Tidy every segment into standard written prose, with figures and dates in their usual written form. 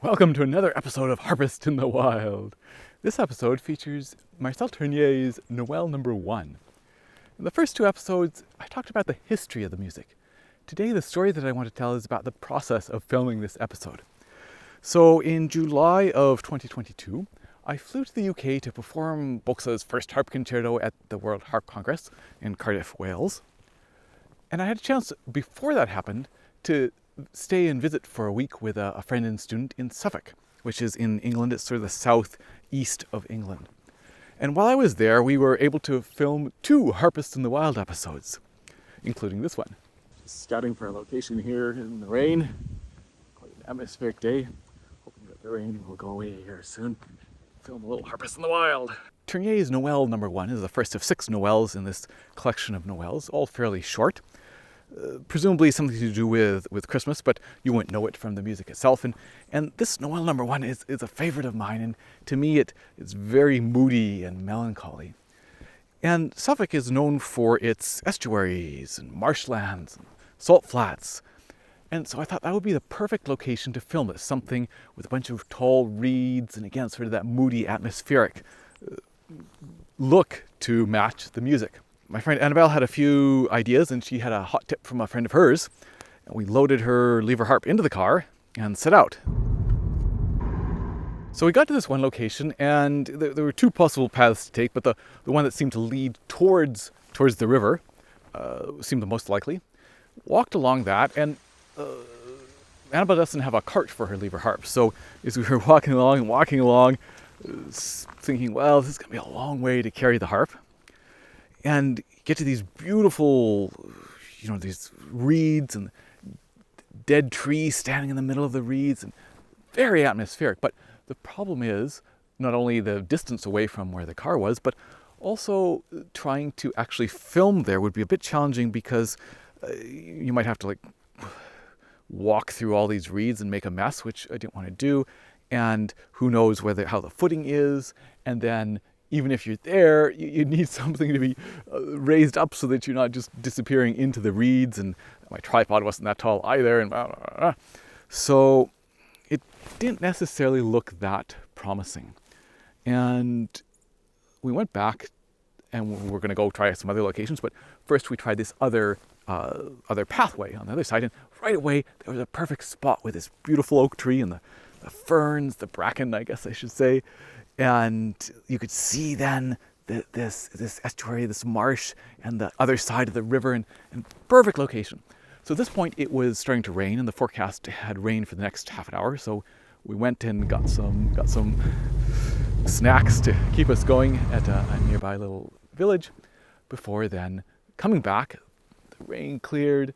Welcome to another episode of Harpist in the Wild. This episode features Marcel Tournier's Noël number 1. In the first two episodes, I talked about the history of the music. Today, the story that I want to tell is about the process of filming this episode. So in July of 2022, I flew to the UK to perform Boxa's first harp concerto at the World Harp Congress in Cardiff, Wales. And I had a chance, before that happened, to stay and visit for a week with a friend and student in Suffolk, which is in England. It's sort of the southeast of England. And while I was there, we were able to film 2 Harpist in the Wild episodes, including this one. Just scouting for a location here in the rain. Quite an atmospheric day. Hoping that the rain will go away here soon. Film a little Harpist in the Wild. Tournier's Noël number 1 is the first of 6 Noëls in this collection of Noëls, all fairly short. Presumably something to do with Christmas, but you wouldn't know it from the music itself. And this Noël number 1 is a favorite of mine, and to me it's very moody and melancholy. And Suffolk is known for its estuaries and marshlands and salt flats. And so I thought that would be the perfect location to film this, something with a bunch of tall reeds and again sort of that moody atmospheric look to match the music. My friend Annabelle had a few ideas, and she had a hot tip from a friend of hers. And we loaded her lever harp into the car and set out. So we got to this one location, and there were 2 possible paths to take, but the one that seemed to lead towards the river seemed the most likely. Walked along that, and Annabelle doesn't have a cart for her lever harp. So as we were walking along, thinking, well, this is going to be a long way to carry the harp. And get to these beautiful, these reeds and dead trees standing in the middle of the reeds, and very atmospheric. But the problem is not only the distance away from where the car was, but also trying to actually film there would be a bit challenging, because you might have to walk through all these reeds and make a mess, which I didn't want to do. And who knows how the footing is, and then even if you're there, you need something to be raised up so that you're not just disappearing into the reeds. And my tripod wasn't that tall either. And so it didn't necessarily look that promising. And we went back, and we're going to go try some other locations. But first we tried this other pathway on the other side. And right away, there was a perfect spot with this beautiful oak tree and the ferns, the bracken, I guess I should say. And you could see then this estuary, this marsh, and the other side of the river, and perfect location. So at this point it was starting to rain, and the forecast had rain for the next half an hour. So we went and got some snacks to keep us going at a nearby little village. Before then coming back, the rain cleared,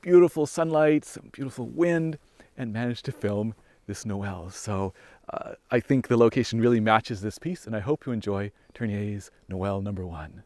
beautiful sunlight, some beautiful wind, and managed to film this Noël. So I think the location really matches this piece, and I hope you enjoy Tournier's Noël number 1.